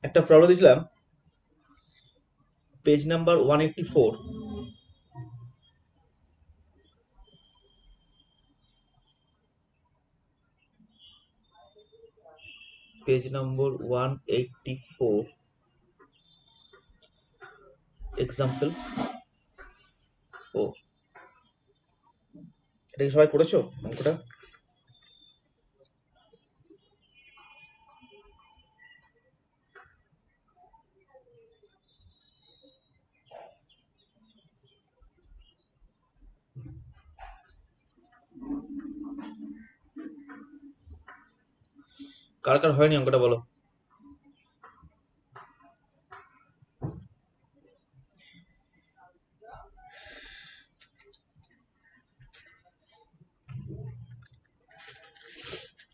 একটা প্রবলেম দিয়েছিলাম, page number 184, page নম্বর 184, example 4। এটা কি সবাই করেছো অঙ্কটা? কার কার হয়নি অঙ্কটা বলো?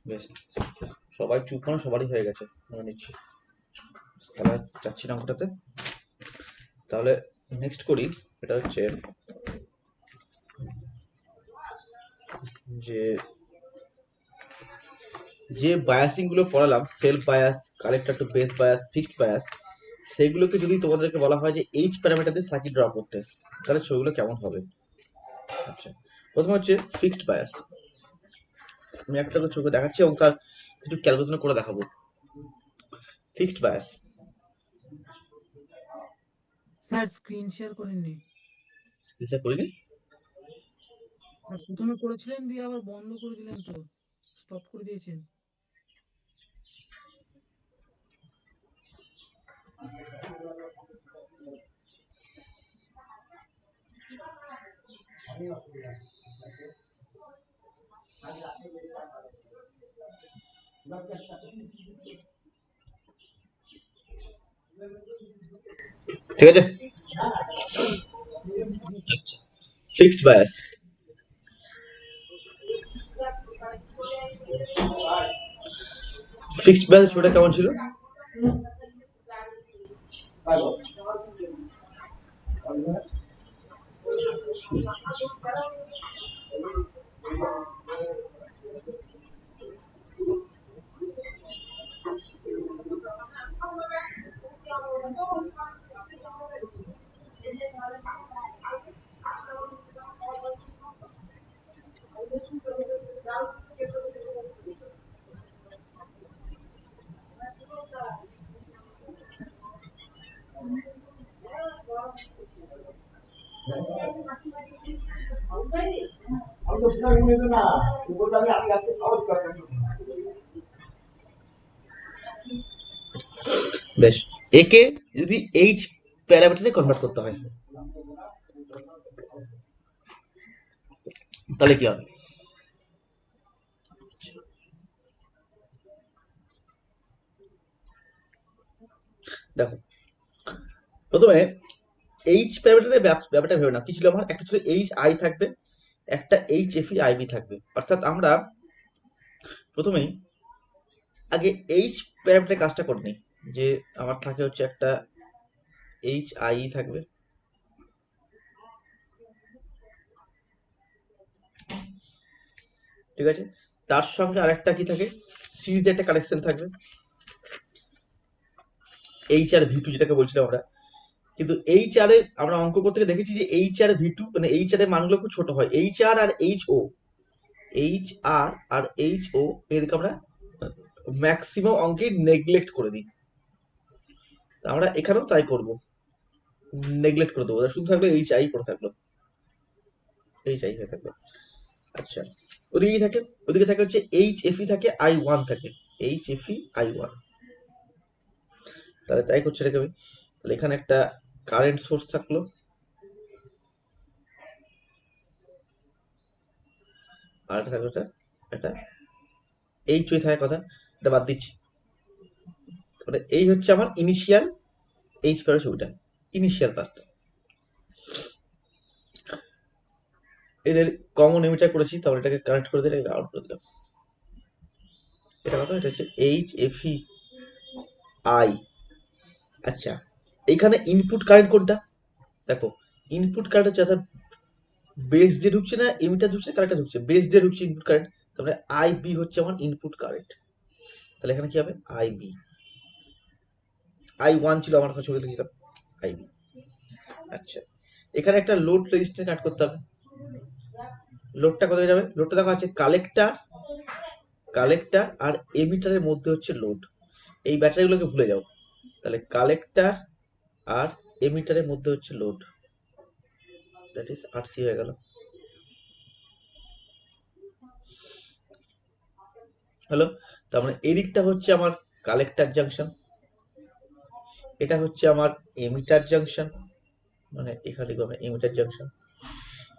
বেশ, সবাই চুপ করো, সবারই হয়ে গেছে, মনে নিচ্ছি। তাহলে যাচ্ছি না অঙ্কটাতে। তাহলে নেক্সট করি। এটা হচ্ছে যে যে বায়াসিং গুলো পড়ালাম, self bias, collector to base bias, fixed bias, সেগুলোকে যদি তোমাদেরকে বলা হয় যে এইচ প্যারামিটার দিয়ে সার্কিট ড্র করতে, তাহলে সেগুলো কেমন হবে? আচ্ছা, প্রথমে হচ্ছে ফিক্সড বায়াস। আমি একটা করে ছবি দেখাচ্ছি এবং তার কিছু ক্যালকুলেশন করে দেখাবো। Fixed bias, sir screen share করেননি, স্ক্রিন করিনি। প্রথমে করেছিলেন দিয়ে আবার বন্ধ করে দিলেন, তো স্টপ করে দিয়েছেন। ঠিক আছে, ফিক্সড বায়াস। ফিক্সড বায়াস ছবিটা কেমন ছিল? বেশ, একে যদি এইচ প্যারামিটারে কনভার্ট করতে হয় তাহলে কি হবে? দেখো, প্রথমে এইচ প্যারামিটারের ব্যাপারটা ভেবে না, কি ছিল আমার? একটা ছিল এইচ আই থাকবে, একটা H F E I B থাকবে। অর্থাৎ আমরা প্রথমেই আগে এইচ প্যারামিটারের কাজটা করে নিই। যে আমার থাকে হচ্ছে একটা এইচ আই থাকবে, ঠিক আছে? তার সঙ্গে আরেকটা কি থাকে, সিরিজে একটা কানেকশন থাকবে, এইচ আর ভি টু যেটাকে বলছিলাম আমরা। কিন্তু এইচ আর এ আমরা অঙ্ক করতে গিয়ে দেখেছি যে এইচ আর ভি টু মানে এইচ আর এর মানগুলো খুব ছোট হয়। এইচ আর আর এইচ ও, এইচ আর আর এইচ ও এদেরকে আমরা ম্যাক্সিমাম অঙ্কে নেগলেক্ট করে দিই। আমরা এখানেও তাই করব, নেগলেক্ট করে দেবো, শুধু থাকলো এইচ আই করে থাকলো, এইচ আই হয়ে থাকলো। আচ্ছা, ওদিকে কি থাকে? ওদিকে থাকে হচ্ছে এইচ এফ ই থাকে, আই ওয়ান থাকে। HFE I1, তাহলে তাই করছে এটাকে আমি। তাহলে এখানে একটা কারেন্ট সোর্স থাকলো, আর একটা থাকলো একটা HOE থাকার কথা, এটা বাদ দিচ্ছি। তাহলে এই হচ্ছে আমার ইনিশিয়াল H প্লাস ওইটা ইনিশিয়াল পাথটা। এদের কমন এমিটার করেছি, তাহলে এটাকে কানেক্ট করে দিলে আউট করে দিলাম। এটা কত? এটা হচ্ছে HFE I। আচ্ছা, এখানে ইনপুট কারেন্ট কোনটা? দেখো, ইনপুট কারেন্ট হচ্ছে অর্থাৎ বেস দিয়ে ঢুকছে না এমিটার ঢুকছে, কারেন্টটা ঢুকছে, বেস দিয়ে ঢুকছে ইনপুট কারেন্ট, তাহলে IB হচ্ছে আমার ইনপুট কারেন্ট। তাহলে এখানে কি হবে? IB। I1 ছিল আমার কাছে, ছবি লিখেছিলাম IB। আচ্ছা, এখানে একটা লোড রেজিস্ট্যান্স কাট করতে হবে। লোডটা কোথায় যাবে? লোডটা দেখা আছে কালেক্টর আর এমিটারের মধ্যে হচ্ছে লোড। এই ব্যাটারিগুলোকে ভুলে যাও। তাহলে কালেক্টর আর এমিটারের মধ্যে হচ্ছে লোড, দ্যাট ইজ RC হয়ে গেল। হ্যালো, তার মানে এই দিকটা হচ্ছে আমার কালেক্টর জাংশন, এটা হচ্ছে আমার এমিটার জাংশন, মানে এখানে লিখবো আমরা এমিটার জাংশন,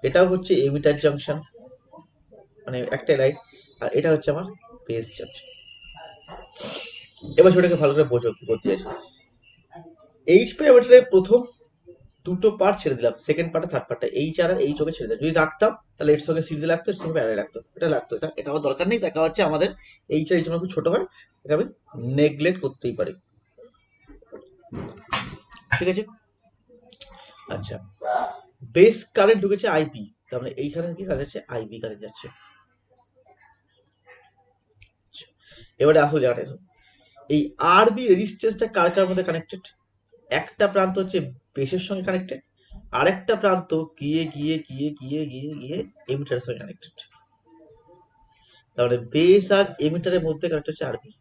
এটাও হচ্ছে এমিটার জাংশন, মানে একটা লাইন, আর এটা হচ্ছে আমার বেস জাংশন। এবার সেটাকে ভালো করে বোঝো কি করতে চাইছি। এইচ প্যারামিটারের প্রথম দুটো পার্ট ছেড়ে দিলাম, সেকেন্ড পার্টে থার্ড পার্টটা এইচ আর এইচ ওকে ছেড়ে দিলাম। যদি রাখতাম তাহলে এর সঙ্গে সিরিজে লাগতো, এর সঙ্গে প্যারালাল লাগতো, এটা লাগতো, এটা আমার দরকার নেই। দেখা হচ্ছে আমাদের এইচ আর এইচ খুব ছোট হয়, এটা আমি নেগলেক্ট করতেই পারি। ঠিক আছে। আচ্ছা, বেস কারেন্ট ঢুকেছে আইপি, তার মানে এইখানে কি কারেন্ট যাচ্ছে? আইবি কারেন্ট যাচ্ছে। এবারে আসল জায়গাটা এসো, এই আরবি রেজিস্ট্যান্সটা কার কার মধ্যে কানেক্টেড? একটা প্রান্ত হচ্ছে বেসের সঙ্গে কানেক্টেড, আরেকটা প্রান্ত গিয়ে গিয়ে গিয়ে গিয়ে গিয়ে গিয়ে এমিটারের সঙ্গে কানেক্টেড। তাহলে বেস আর এমিটারের মধ্যে কানেক্ট হচ্ছে আরবি,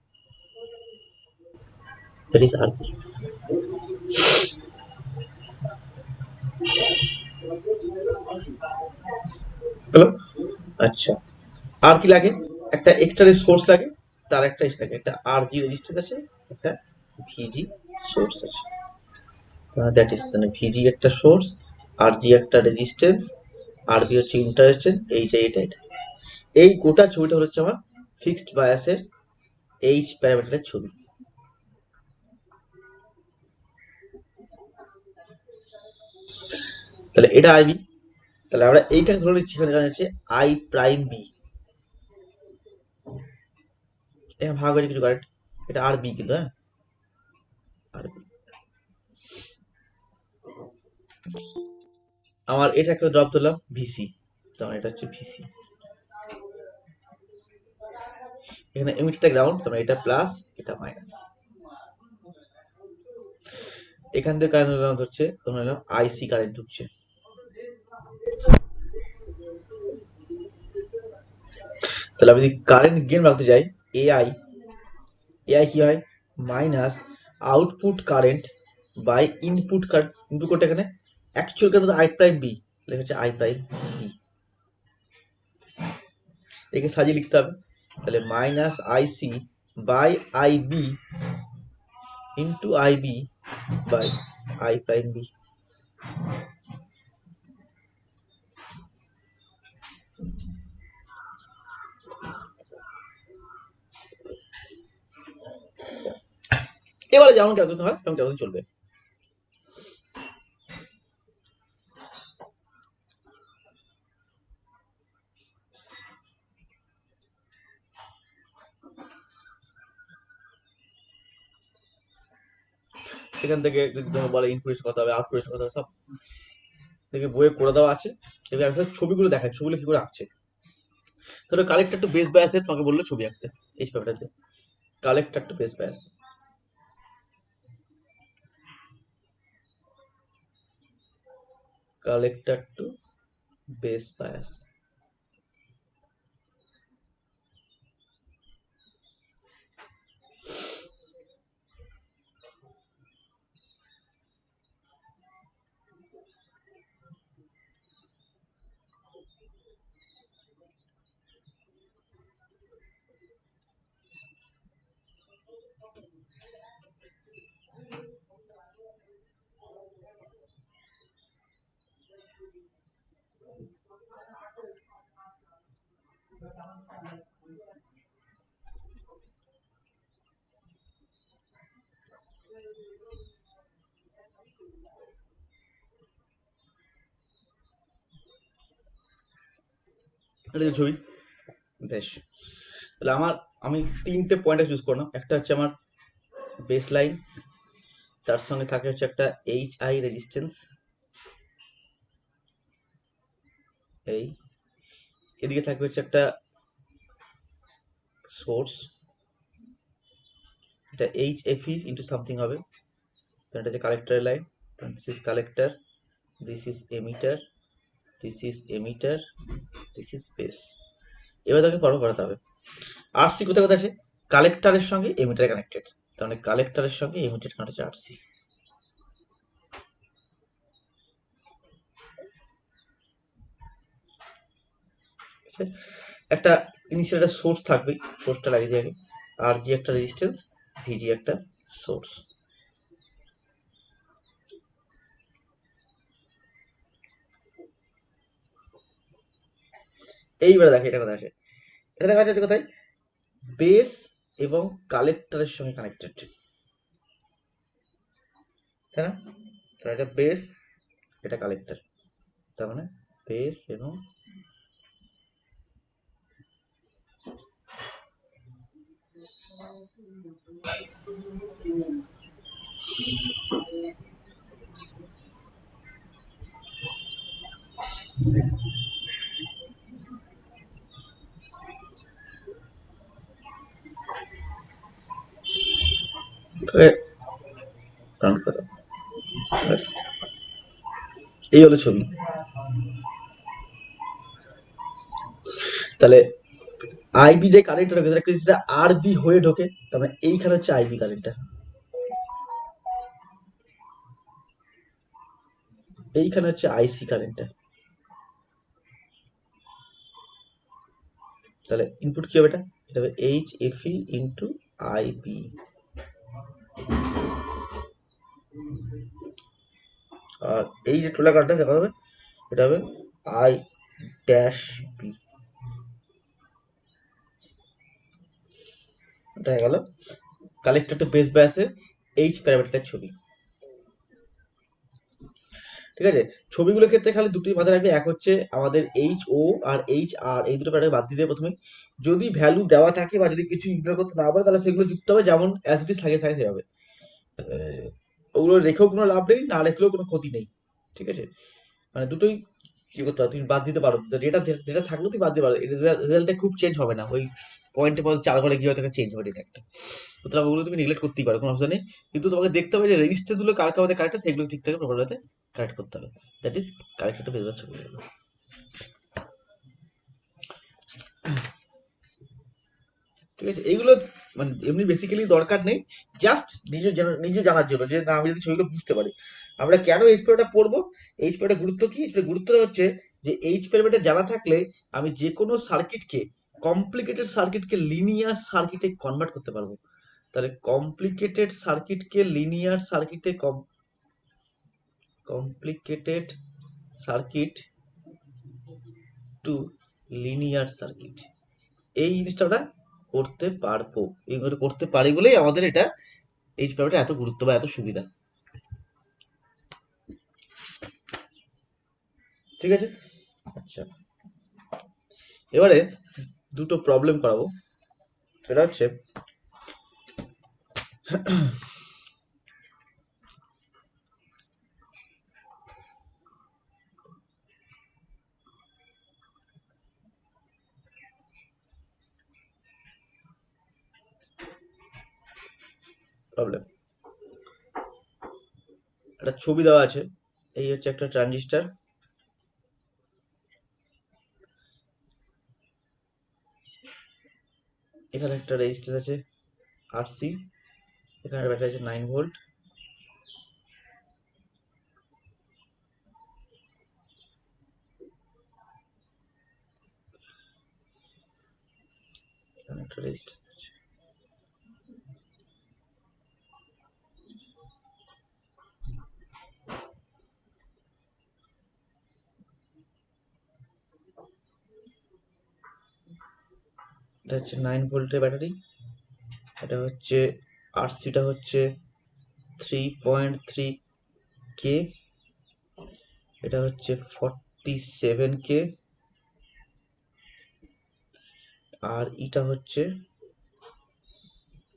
দ্যাট ইজ আরবি। হলো? আচ্ছা, আর কি লাগে? একটা এক্সটার্নাল সোর্স লাগে, তার একটা লাগে, একটা আরজি রেজিস্ট্যান্স আছে, একটা ভিজি সোর্স আছে। দ্যাট ইজ, মানে ভিজি একটা সোর্স, আরজি একটা রেজিস্ট্যান্স, আরবি হচ্ছে ইন্টারেস্টেন্স, এটা এই গোটা ছবিটা হচ্ছে আমার ফিক্সড বায়াসের এইচ প্যারামিটারের ছবি। তাহলে এটা আইবি, তাহলে আমরা এইটাকে ধরে নিচ্ছি এখানে আছে আই প্রাইম বি, এখানে ভাগ হয়েছে কিছু কারেন্ট, এটা আর বি কিন্তু, হ্যাঁ আর বি। আমার এটাকে ড্রপ দিলাম ভিসি, তাহলে এটা হচ্ছে ভিসি। এখানে এমিটারটা গ্রাউন্ড, তাহলে এটা প্লাস এটা মাইনাস। এখান থেকে কারেন্ট হচ্ছে তোমার আইসি কারেন্ট ঢুকছে। তাহলে আমি যদি কারেন্ট গেন রাখতে যাই এআই, এআই কি হয়? Minus output current by input current. Input কোডটা এখানে actual current I prime B, লেখা হচ্ছে আই প্রাইম বি, একে সাজিয়ে লিখতে হবে। তাহলে minus IC by I B into I B by I prime B. এবারে যেমন ক্যালকুলেশন হয় সেমন ক্যালকুলেশন চলবে। এখান থেকে যদি তুমি বলে ইনপুট কত হবে, আউটপুট কত হবে, সব থেকে বইয়ে করে দেওয়া আছে। এবার আমি ছবিগুলো দেখাই, ছবিগুলো কি করে আঁকছে। তাহলে কালেক্টর টু বেস বায়াসে তোমাকে বললো ছবি আঁকতে এই পেপারটাতে, collector to base bias, collector to base bias. এটা যে ছবি, বেশ। তাহলে আমি তিনটে পয়েন্ট চুজ করলাম। একটা হচ্ছে আমার বেস লাইন, তার সঙ্গে থাকে হচ্ছে একটা HI রেজিস্ট্যান্স, এই এদিকে থাকবে হচ্ছে একটা সোর্স, এটা HFE ইন্টু সামথিং হবে। তো এটা হচ্ছে কালেক্টরের line, this is collector, this is emitter, this is emitter, this is base. এবার তাকে পড়ো করাতে হবে। আরসি কোথায় কোথায় আছে? কালেক্টরের সঙ্গে এমিটার কানেক্টেড, তার মানে কালেক্টরের সঙ্গে এমিটার কানেক্ট হচ্ছে আরসি। একটা ইনিশিয়াল একটা সোর্স থাকবে, সোর্সটা লাগিয়ে দিয়ে আগে, আর জি একটা রেজিস্ট্যান্স, ভিজি একটা সোর্স। এইবারে দেখে এটা কোথায় আছে, এটা দেখা যাচ্ছে কোথায়, বেস এবং কালেক্টরের সঙ্গে কানেক্টেড, তাই না? তো এটা বেস, এটা কালেক্টর, তার মানে বেস এবং কাউন্ট কত, ব্যাস। এই হলো ছবি। তাহলে আইবি যে কারেন্টটা ঢোকে সেটা আরবি হয়ে ঢোকে, তার মানে এইখানে হচ্ছে আইবি কারেন্টটা, এইখানে হচ্ছে আইসি কারেন্টটা। তাহলে ইনপুট কি হবে, এটা এটা হবে HFE ইন্টু আইবি, আর এই যে টোলা কারেন্টটা দেখা হবে, এটা হবে আই ড্যাশ বি। দেখা গেল কালেক্টর টু বেস বায়াসের এইচ প্যারামিটারের ছবি। ঠিক আছে, ছবিগুলোর ক্ষেত্রে খালি দুটি মাথায় রাখবে, এক হচ্ছে আমাদের HO আর HR, এই দুটো প্যারামিটার বাদ দিয়ে দেবে প্রথমে। যদি ভ্যালু দেওয়া থাকে বা যদি কিছু ইগনোর করতে না পারে তাহলে সেগুলো যুক্ত হবে, যেমন অ্যাজ ইট ইজ থাকে থাকে সেভাবে। ওগুলো রেখেও কোনো লাভ নেই, না রেখলেও কোনো ক্ষতি নেই। ঠিক আছে, মানে দুটোই কি করতে পারো, তুমি বাদ দিতে পারো, ডেটা ডেটা থাকলেও তুমি বাদ দিতে পারো, রেজাল্টটা খুব চেঞ্জ হবে না, ওই পয়েন্টে পর 4 ঘরে গিয়ে হয়তো চেঞ্জ হবে ডেটা একটা। সুতরাং ওগুলো তুমি নেগলেক্ট করতেই পারো, কোনো অসুবিধা নেই। কিন্তু তোমাকে দেখতে হবে যে রেজিস্টার গুলো কার কার মধ্যে কারেক্ট আছে, সেগুলো ঠিকঠাক প্রপার ওয়েতে কারেক্ট করতে হবে। দ্যাট ইজ কারেক্ট একটা বেস করে গেল। ঠিক আছে, এইগুলো মানে এমনি বেসিক্যালি দরকার নেই, জাস্ট নিজে জানার জন্য, যে না আমি যদি ছবিগুলো বুঝতে পারি। আমরা কেন এইচ প্যারামিটার পড়বো, এইচ প্যারামিটার গুরুত্ব কি, গুরুত্বটা হচ্ছে যে এইচ প্যারামিটার জানা থাকলে আমি যে কোনো সার্কিটকে, কমপ্লিকেটেড সার্কিটকে লিনিয়ার সার্কিটে কনভার্ট করতে পারবো। তাহলে কমপ্লিকেটেড সার্কিটকে লিনিয়ার সার্কিটে, complicated circuit to linear circuit, এই জিনিসটা আমরা করতে পারবো। এইগুলো করতে পারি বলেই আমাদের এটা এই ব্যাপারটা এত গুরুত্ব বা এত সুবিধা। ঠিক আছে, আচ্ছা এবারে দুটো প্রবলেম করাবো। সেটা হচ্ছে প্রবলেম, একটা ছবি দেওয়া আছে, এই হচ্ছে একটা ট্রানজিস্টর, এখানে একটা রেজিস্ট্যান্স আছে RC, এখানে ব্যাটারি আছে 9 ভোল্ট, এখানে একটা রেজিস্ট্যান্স আছে। এটা হচ্ছে 9 ভোল্টের ব্যাটারি, এটা হচ্ছে আরসিটা হচ্ছে 3.3 কে, এটা হচ্ছে 47 কে, আর এটা হচ্ছে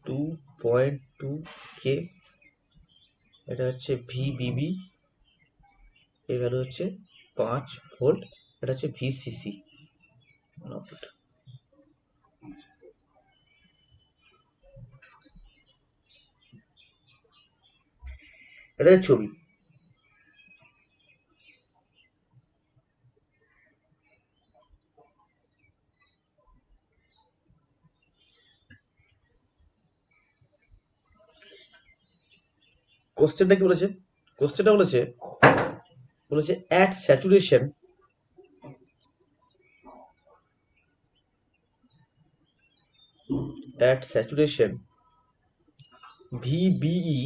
2.2 কে, এটা হচ্ছে ভিবিবি, এর ভ্যালু হচ্ছে 5 ভোল্ট, এটা হচ্ছে ভিসিসি। এটা হচ্ছে ছবি। কোশ্চেনটা কি বলেছে? কোশ্চেনটা বলেছে at saturation VBE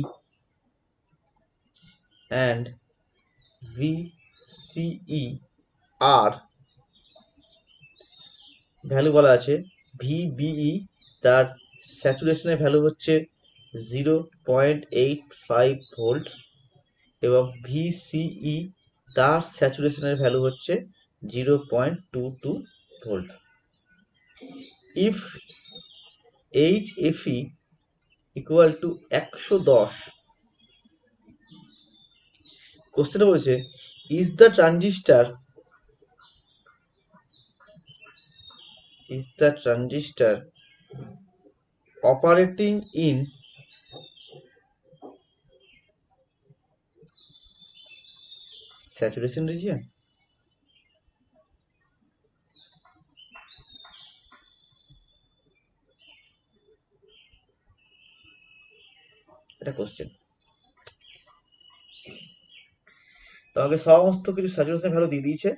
and VCE আর ভ্যালু বলা আছে। VBE তার স্যাচুরেশনের ভ্যালু হচ্ছে 0.85 ভোল্ট এবং VCE তার স্যাচুরেশনের ভ্যালু হচ্ছে 0.22 volt. If HFE equal to 110, কোশ্চেনে বলেছে is the transistor operating in saturation region? এটা কোশ্চেন। তোমাকে সমস্ত কিছু স্যাচুরেশন ভ্যালু দিয়ে দিয়েছে,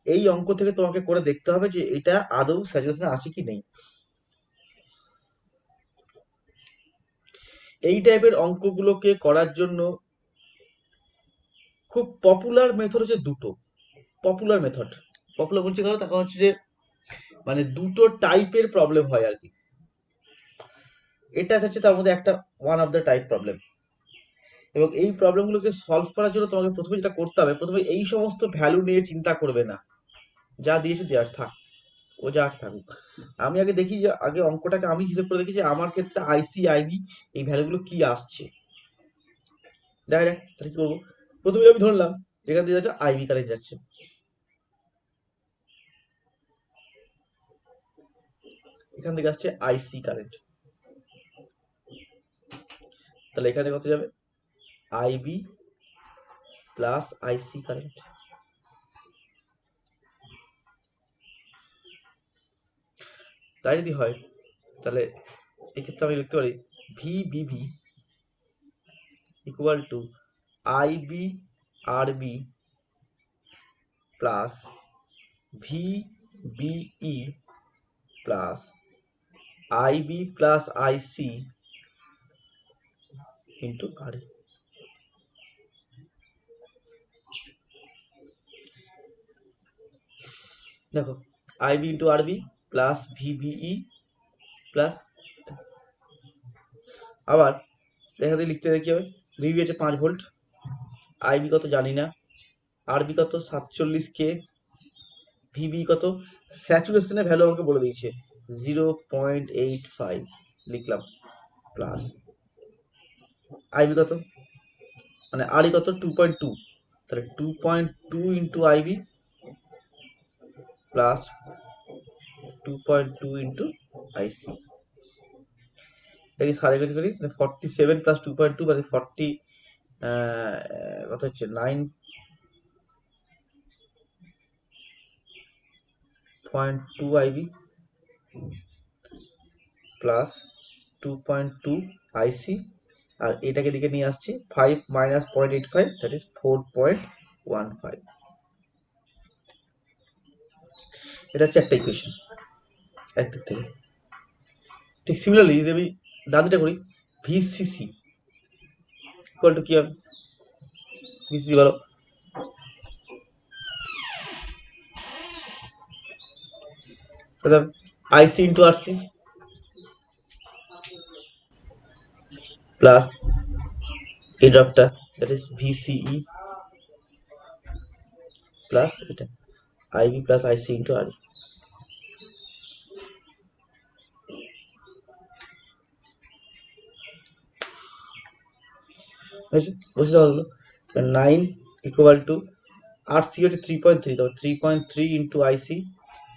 এই অঙ্ক থেকে তোমাকে করে দেখতে হবে যে এটা আদৌ স্যাচুরেশন আছে কি নেই। এই টাইপের অঙ্কগুলোকে করার জন্য খুব পপুলার মেথড হচ্ছে দুটো। পপুলার বলছি কারণ তখন হচ্ছে যে মানে দুটো টাইপের প্রবলেম হয় আর কি। এটা হচ্ছে তার মধ্যে একটা one of the type problem. এবং এই প্রবলেমগুলোকে সলভ করার জন্য তোমাকে প্রথমে যেটা করতে হবে, প্রথমে এই সমস্ত ভ্যালু নিয়ে চিন্তা করবে না, যা দিয়েছে দেওয়া থাক, ও যা আছে থাকুক। আমি আগে দেখি যে আগে অঙ্কটাকে আমি হিসেব করে দেখি যে আমার ক্ষেত্রে আইসি আইবি এই ভ্যালুগুলো কি আসছে। দেখা যাক তাহলে কি করবো। প্রথমে আমি ধরলাম এখান দিয়ে যাচ্ছে আইবি কারেন্ট যাচ্ছে, এখান থেকে আসছে আইসি কারেন্ট, তাহলে এখানে কত যাবে? IB plus IC current. তাই যদি হয় তাহলে এক্ষেত্রে আমি লিখতে পারি VBB equal to IB RB plus VBE plus IB plus IC into R. দেখো IB into RB plus VBE plus, আবার দেখা দিয়ে লিখতে কি হবে? ভিবি হচ্ছে 5 ভোল্ট, আইবি কত জানি না, আরবি কত 47 কে, ভিবি কত স্যাচুরেশনের ভ্যালু আমাকে বলে দিয়েছে 0.85 লিখলাম, প্লাস আইবি কত মানে আরই কত 2.2, তাহলে 2.2 ইন্টু আইবি প্লাস 2.2 ইন্টু আইসি। এটা সাড়ে করি 47 প্লাস 2.2 মানে 40 কত হচ্ছে 9.2 আইবি প্লাস 2.2 আইসি, আর এটাকে দিকে নিয়ে আসছি 5 মাইনাস 0.85 দ্যাট ইজ 4.15। এটা হচ্ছে একটা ইকুয়েশন একদিক থেকে। ঠিক সিমিলারলি যদি আমি ডান দিকটা করি, ভিসিসি ইকুয়াল টু কি হবে? ভিসিসি বলো। IC into RC plus এই ড্রপটা that is VCE plus এটা IB plus IC into RE। বুঝতে পারলো? 9 equal to RC হচ্ছে 3.3, তবে 3.3 into IC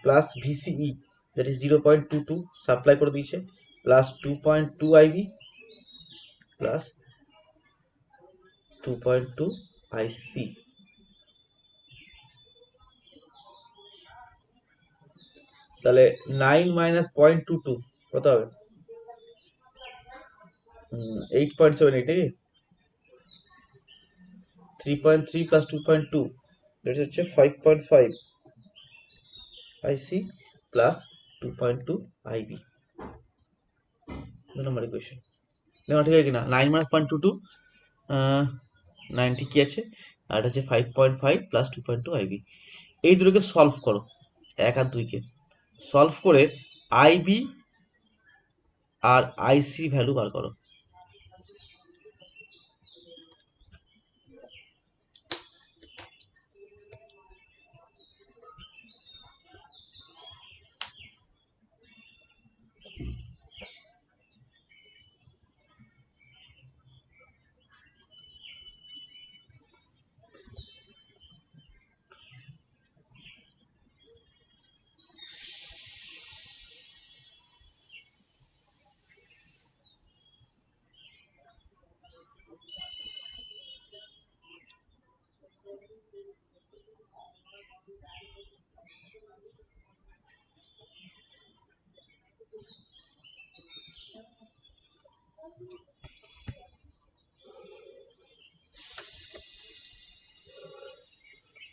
plus VCE that is 0.22 supply করে দিয়েছে plus 2.2 IB plus 2.2 IC। তাহলে 9 minus 0.22 কত হবে? 8.78 নাকি? 3.3 plus 2.2 that হচ্ছে 5.5 IC plus 2.2 IB। 2 নম্বর ইকুয়েশন দেখো ঠিক আছে কিনা? 9 minus 0.22 9 ঠিকই আছে, আর এটা হচ্ছে 5.5 plus 2.2 IB। এই দুটোকে সলভ করো, 1 আর 2 কে সলভ করে IB আর IC ভ্যালু বার করো।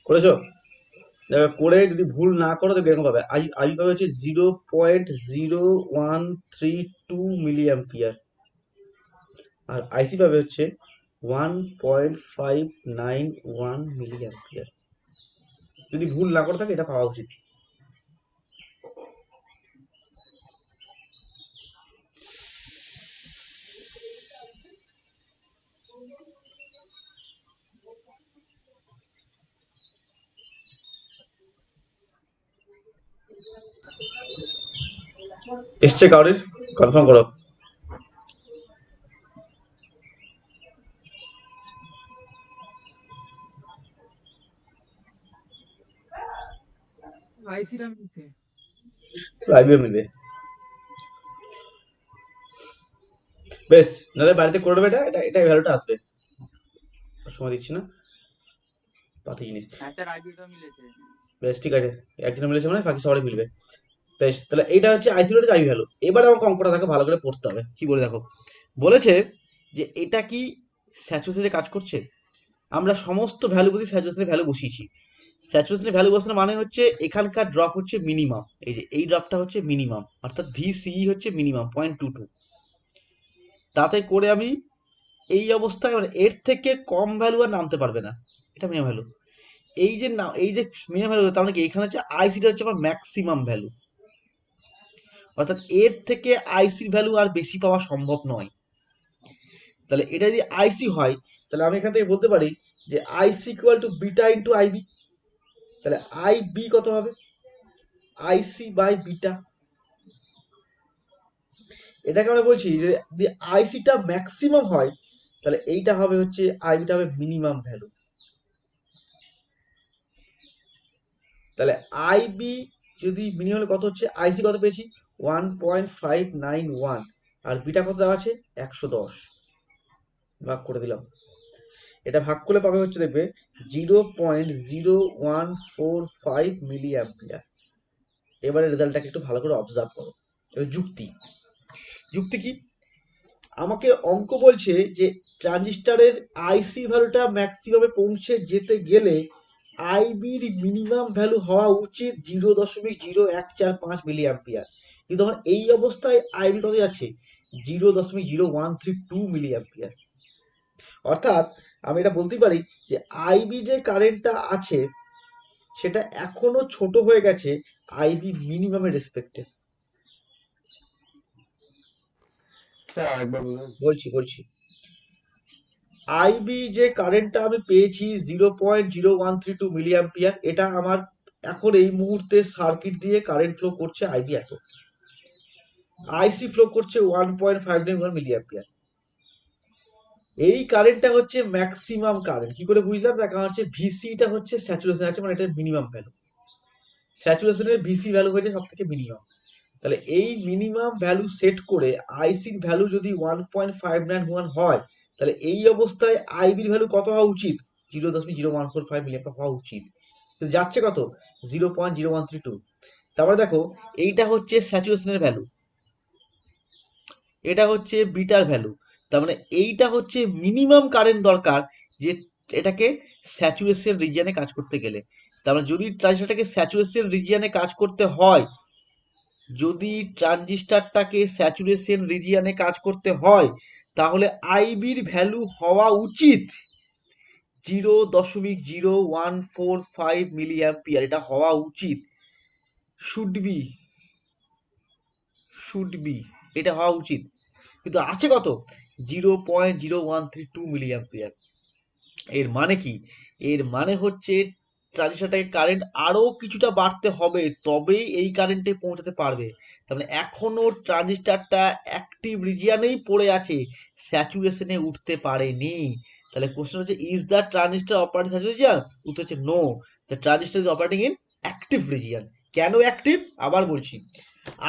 করেছো? দেখো করে যদি ভুল না করো তো এরকম পাবে। IB পাবে হচ্ছে 0.0132 মিলি অ্যাম্পিয়ার, আর IC পাবে হচ্ছে 1.591 মিলি অ্যাম্পিয়ার। যদি ভুল না করে থাকে এটা পাওয়া উচিত। এসছে কাউরির? কনফার্ম করো। আইসিটা মিলছে। IBও মিলবে। বেশ, নাহলে বাড়িতে করে নেবে, এটা ভ্যালুটা আসবে। সময় দিচ্ছি না, পাঠিয়ে নি। হ্যাঁ স্যার আইবিটা মিলেছে। বেশ ঠিক আছে, একজন মিলেছে মানে বাকি সবারই মিলবে। বেশ, তাহলে এইটা হচ্ছে IC ভ্যালু, IB ভ্যালু। এবার আমাকে অঙ্কটা দেখো, ভালো করে পড়তে হবে। কি বলে দেখো, বলেছে যে এটা কি স্যাচুরেশনে কাজ করছে? আমরা সমস্ত ভ্যালু বুঝি স্যাচুরেশনের ভ্যালু বসিয়েছি। স্যাচুরেশনের ভ্যালু বসানো মানে হচ্ছে এখানকার ড্রপ হচ্ছে মিনিমাম, এই যে এই ড্রপটা হচ্ছে মিনিমাম, অর্থাৎ VCE হচ্ছে মিনিমাম 0.22। তাতে করে আমি এই অবস্থায় মানে এর থেকে কম ভ্যালু আর নামতে পারবে না, এটা মিনিমাম ভ্যালু। এই যে মিনিমাম ভ্যালু, তার মানে কি এখানে হচ্ছে ICটা হচ্ছে আমার ম্যাক্সিমাম ভ্যালু, অর্থাৎ এর থেকে ICর ভ্যালু আর বেশি পাওয়া সম্ভব নয়। তাহলে এটা যদি IC হয়, তাহলে আমি এখান থেকে বলতে পারি যে IC equal to beta into IB। তাহলে IB কত হবে? IC by beta. এটাকে আমরা বলছি যে যদি ICটা ম্যাক্সিমাম হয়, তাহলে এইটা হবে হচ্ছে IBটা হবে মিনিমাম ভ্যালু। তাহলে IB যদি মিনিমাম কত হচ্ছে, IC কত পেয়েছি 1.591, আর বিটা কত দেওয়া আছে 110, ভাগ করে দিলাম। এটা ভাগ করলে পাবে হচ্ছে দেখবে 0.0145 মিলি অ্যাম্পিয়ার। এবারে রেজাল্টটাকে একটু ভালো করে অবজার্ভ করো। এবার যুক্তি কি? আমাকে অঙ্ক বলছে যে ট্রানজিস্টরের IC ভ্যালুটা ম্যাক্সিমামে পৌঁছে যেতে গেলে IBর মিনিমাম ভ্যালু হওয়া উচিত 0.0145 মিলি অ্যাম্পিয়ার, কিন্তু আমার এই অবস্থায় IB কত যাচ্ছে 0.0132 মিলি অ্যাম্পিয়ার। অর্থাৎ আমি এটা বলতে পারি যে IB যে কারেন্টটা আছে সেটা এখনো ছোট হয়ে গেছে IB মিনিমামের রেসপেক্টে। স্যার আরেকবার বলুন। বলছি আইবি যে কারেন্টটা আমি পেয়েছি 0.0132 মিলি অ্যাম্পিয়ার, এটা আমার এখন এই মুহূর্তে সার্কিট দিয়ে কারেন্ট ফ্লো করছে আইবি এত, আইসি ফ্লো করছে 1.59 মিলি অ্যাম্পিয়ার। এই কারেন্টটা হচ্ছে ম্যাক্সিমাম কারেন্ট। কি করে বুঝলাম? তার কারণ হচ্ছে ভিসিটা হচ্ছে স্যাচুরেশন আছে, মানে এটা মিনিমাম ভ্যালু। স্যাচুরেশনের ভিসি ভ্যালু হয়েছে সব থেকে মিনিমাম। তাহলে এই মিনিমাম ভ্যালু সেট করে আইসির ভ্যালু যদি 1.591 হয়, তাহলে এই অবস্থায় আইবির ভ্যালু কত হওয়া উচিত? 0.0145 মিলিঅ্যাম্পিয়ার হওয়া উচিত। কিন্তু যাচ্ছে কত? 0.0132। তারপরে দেখো, এইটা হচ্ছে স্যাচুরেশনের ভ্যালু, এটা হচ্ছে বিটার ভ্যালু। তার মানে এইটা হচ্ছে মিনিমাম কারেন্ট দরকার যে এটাকে স্যাচুরেশন রিজিয়নে কাজ করতে গেলে। তার মানে যদি ট্রানজিস্টারটাকে স্যাচুরেশন রিজিয়নে কাজ করতে হয়, যদি ট্রানজিস্টারটাকে স্যাচুরেশন রিজিয়নে কাজ করতে হয়, তাহলে আইবির ভ্যালু হওয়া উচিত 0.0145 মিলি অ্যাম্পিয়ার। এটা হওয়া উচিত, শুড বি, এটা হওয়া উচিত। কিন্তু আছে কত? 0.0132 মিলি অ্যাম্পিয়ার। এর মানে কি? এর মানে হচ্ছে ট্রানজিস্টরটাকে কারেন্ট আরো কিছুটা বাড়তে হবে, তবেই এই কারেন্টে পৌঁছাতে পারবে। তার মানে এখনো ট্রানজিস্টরটা অ্যাক্টিভ রিজিয়নেই পড়ে আছে, স্যাচুরেশনে উঠতে পারেনি। তাহলে কোশ্চেন হচ্ছে, is the transistor operating saturation? উত্তর হচ্ছে no, the transistor is operating in active region. কেন অ্যাক্টিভ? আবার বলছি,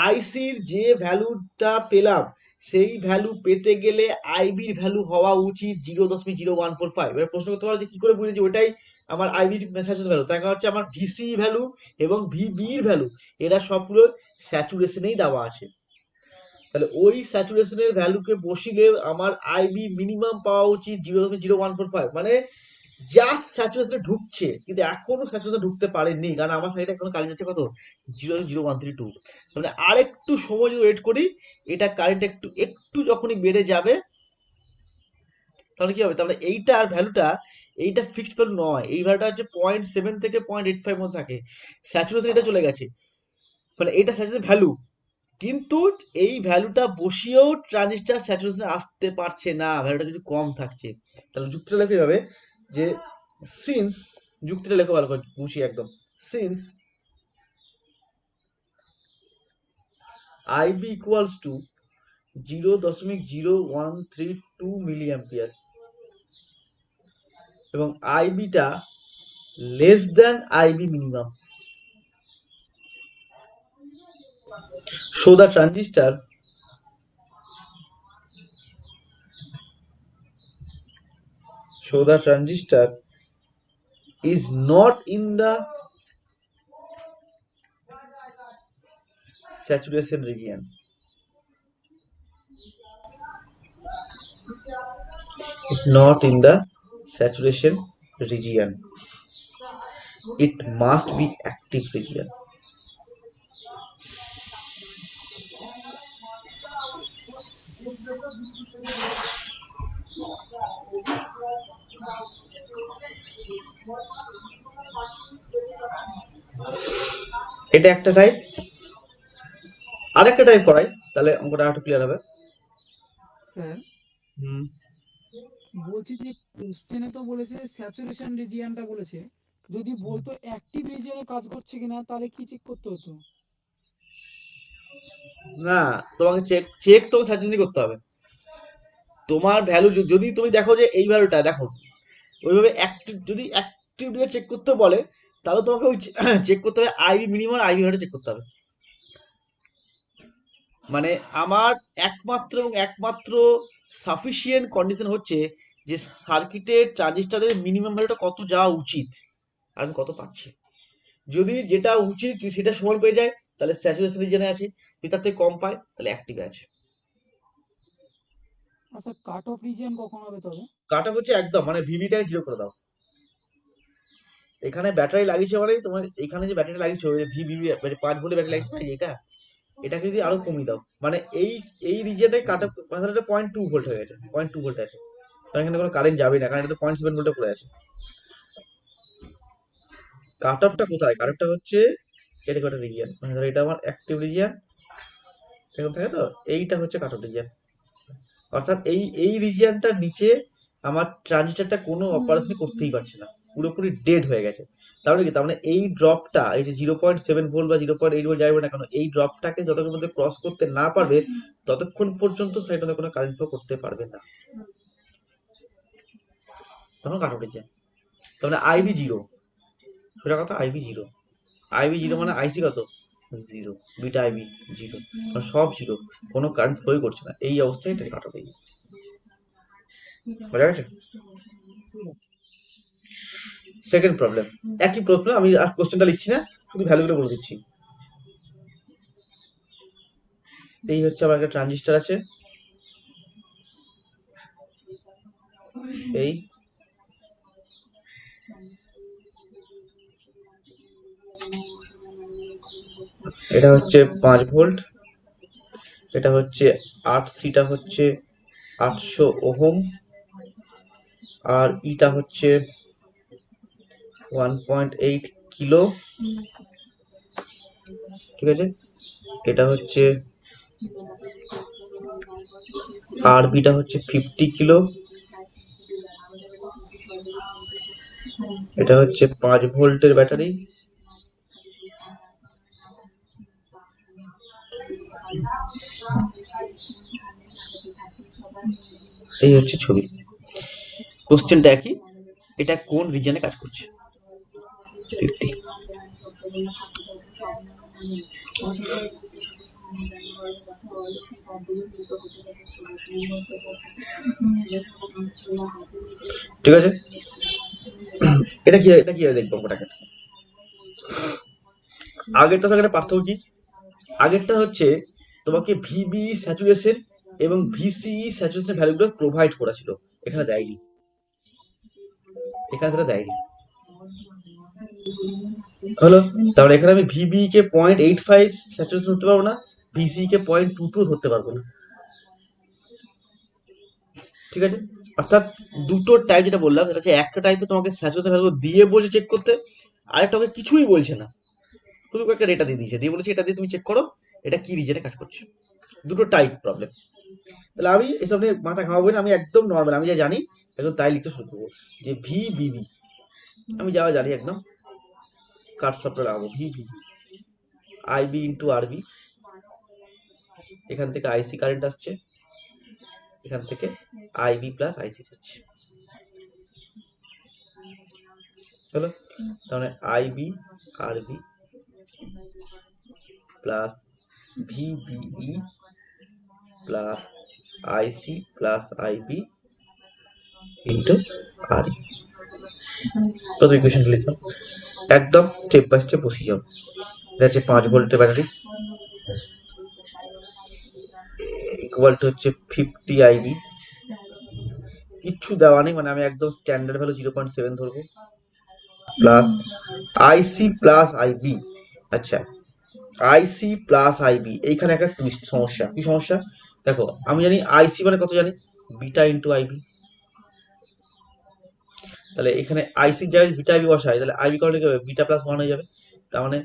আইসির যে ভ্যালুটা পেলাম, সেই ভ্যালু পেতে গেলে আইবির ভ্যালু হওয়া উচিত 0.0145। এবার প্রশ্ন করতে পারো যে কি করে বুঝেছি ওটাই আমার আইবির স্যাচুরেশন ভ্যালু? তার কারণ হচ্ছে আমার ভিসি ভ্যালু এবং ভিবির ভ্যালু এরা সবগুলো স্যাচুরেশনেই দেওয়া আছে। তাহলে ওই স্যাচুরেশনের ভ্যালুকে বসিলে আমার আইবি মিনিমাম পাওয়া উচিত 0.0145, মানে জাস্ট স্যাচুরেশনে ঢুকছে, কিন্তু এখনো স্যাচুরেশনে ঢুকতে পারেনি, কারণ আমার সাইডে এখনো কারেন্ট আছে কত? 0.0132। মানে আরেকটু সময় যদি ওয়েট করি, এটা কারেন্ট একটু একটু যখনই বেড়ে যাবে, তাহলে কি হবে? তাহলে এইটার ভ্যালুটা, এইটা ফিক্সড ভ্যালু নয়, এই ভ্যালুটা হচ্ছে 0.7 থেকে 0.85 মধ্যে থাকে। স্যাচুরেশন এটা চলে গেছে, মানে এটা স্যাচুরেশন ভ্যালু, কিন্তু এই ভ্যালুটা বসিয়েও ট্রানজিস্টার স্যাচুরেশনে আসতে পারছে না, ভ্যালুটা কিছু কম থাকছে। তাহলে যুক্তিটা লেখা হবে যে সিন্স, যুক্তিটা লেখা ভালো করে বুঝি একদম, since IB equals to 0.0132 milli ampere এবং আইবিটা less than IB minimum, so the transistor is not in the saturation region. It's not in the saturation region. It must be active region. এটা একটা টাইপ। আরেকটা type করাই, তাহলে অঙ্কটা আরেকটু clear হবে। স্যার হুম। বলছি যে কোশ্চেনে তো বলেছে স্যাচুরেশন রিজিয়নটা বলেছে, যদি বলতো অ্যাক্টিভ রিজিয়নে কাজ করছে কিনা তাহলে কি চেক করতে হতো? না, তোমাকে চেক তো স্যাচুরেশন করতে হবে। তোমার ভ্যালু যদি তুমি দেখো যে এই ভ্যালুটা দেখো, ওইভাবে অ্যাক্টিভ, যদি অ্যাক্টিভ দিয়ে চেক করতে বলে, তাহলে তোমাকে ওই চেক করতে হবে IB minimum, IB value check করতে হবে। মানে আমার একমাত্র এবং একমাত্র সাফিসিয়েন্ট কন্ডিশন হচ্ছে যে সার্কিটের ট্রানজিস্টরের মিনিমাম ভ্যালুটা কত যাওয়া উচিত আর আমি কত পাচ্ছি। যদি যেটা উচিত যদি সেটা সমান পেয়ে যায়, তাহলে স্যাচুরেশন রিজনে আছে, যদি তার থেকে কম পায় তাহলে অ্যাক্টিভে আছে। আচ্ছা, কাট অফ রিজিয়ন কখন হবে তবে? কাট অফ হচ্ছে একদম, মানে ভিভিটাকে জিরো করে দাও। এখানে ব্যাটারি লাগিয়েছে মানে তোমার এখানে যে ব্যাটারি লাগিয়েছে ওই ভিভি, মানে 5 ভোল্টের ব্যাটারি লাগিয়েছে না এটা, এটাকে যদি আরো কমিয়ে দাও, মানে এই রিজিয়নে কাট অফ মানে এটা 0.2 ভোল্ট হয়ে গেছে, 0.2 ভোল্ট আছে, কারণ এখানে কোনো কারেন্ট যাবে না, কারণ এটা তো 0.7 ভোল্টে পড়ে আছে। কাট অফটা কোথায়? কাট অফটা হচ্ছে এটা একটা রিজিয়ন, মানে ধরো এটা আমার অ্যাক্টিভ রিজিয়ন এরকম থাকে, তো এইটা হচ্ছে কাট অফ রিজিয়ন। অর্থাৎ এই রিজিয়নটার নিচে আমার ট্রানজিস্টরটা কোনো অপারেশন করতেই পারছে না, পুরোপুরি ডেড হয়ে গেছে। তাহলে কি, তার মানে এই ড্রপটা, এই যে 0.7 ভোল্ট বা 0.8 ভোল্ট যাইবে না কেন, এই ড্রপটাকে যতক্ষণ পর্যন্ত ক্রস করতে না পারবে ততক্ষণ পর্যন্ত সাইটনে কোনো কারেন্ট ফ্লো করতে পারবে না, তখন কাট উঠে যায়। তার মানে আইবি জিরো, সেটা কথা আইবি জিরো। আইবি জিরো মানে আইসি কত, জিরো, বিটা আইবি জিরো, সব জিরো, কোনো কারেন্ট ফ্লোই করছে না, এই অবস্থায় এটা কাট হবে। বোঝা গেছে? সেকেন্ড প্রবলেম, একই প্রশ্ন, আমি আর কোশ্চেনটা লিখছি না, শুধু ভ্যালুগুলো বলে দিচ্ছি। এই হচ্ছে আমার একটা ট্রানজিস্টর আছে, এই এটা হচ্ছে 5 ভোল্ট, এটা হচ্ছে 8 সিটা হচ্ছে 800 ওহম, আর ইটা হচ্ছে 1.8 কিলো, ঠিক আছে। এটা হচ্ছে আর বিটা হচ্ছে 50 কিলো, এটা হচ্ছে 5 ভোল্টের ব্যাটারি, এই হচ্ছে ছবি। কোশ্চেনটা একই, এটা কোন রিজনে কাজ করছে? 50। ঠিক আছে, এটা কি দেখবো ওটাকে। আগেরটার সঙ্গে একটা পার্থক্য কি, আগেরটা হচ্ছে তোমাকে ভিবি স্যাচুরেশন এবং ভিসি স্যাচুরেশন ভ্যালুগুলো প্রোভাইড করা ছিল, এখানে দেয়নি, এখানে সেটা দেয়নি। হলো, তাহলে এখানে আমি ভিবি কে 0.85 স্যাচুরেশন ধরতে পারবো না, ভিসি কে 0.22 ধরতে পারবো না, ঠিক আছে। অর্থাৎ দুটো টাইপ যেটা বললাম, সেটা হচ্ছে একটা টাইপে তোমাকে স্যাচুরেশন ভ্যালু দিয়ে বলছে চেক করতে, আরেকটা ওকে কিছুই বলছে না, শুধু একটা ডেটা দিয়ে দিয়েছে, দিয়ে বলেছে এটা দিয়ে তুমি চেক করো এটা কি রিজনে কাজ করছে। দুটো টাইপ প্রবলেম। তাহলে আমি এসব নিয়ে মাথা ঘামাবো না, আমি একদম নর্মাল, আমি যা জানি একদম তাই লিখতে শুরু করবো, যে ভি বিবি, আমি যা জানি একদম কাট শব্দ লাগাবো, ভি বিবি, আইবি ইন্টু আরবি, এখান থেকে আইসি কারেন্ট আসছে, এখান থেকে আইবি প্লাস আইসি যাচ্ছে, চলো, তাহলে IB RB plus VBE plus IC plus IB into R, কত ইকুয়েশন লিখলাম, একদম স্টেপ বাই স্টেপ বসিয়ে যাও। এটা হচ্ছে 5 ভোল্টের ব্যাটারি, ইকুয়াল টু হচ্ছে 50 আইবি, কিচ্ছু দেওয়া নেই, মানে আমি একদম স্ট্যান্ডার্ড ভ্যালু 0.7 ধরবো, প্লাস আইসি প্লাস আইবি। আচ্ছা, আইসি প্লাস আইবি, এইখানে একটা টুইস্ট সমস্যা, কি সমস্যা দেখো, আমি জানি আইসি মানে কত জানি, বিটা ইন্টু আইবি, তাহলে এখানে আইসি জায়গায় বিটা আইবি বসাই, তাহলে আইবি করলে কি হবে, বিটা প্লাস 1 হয়ে যাবে, তার মানে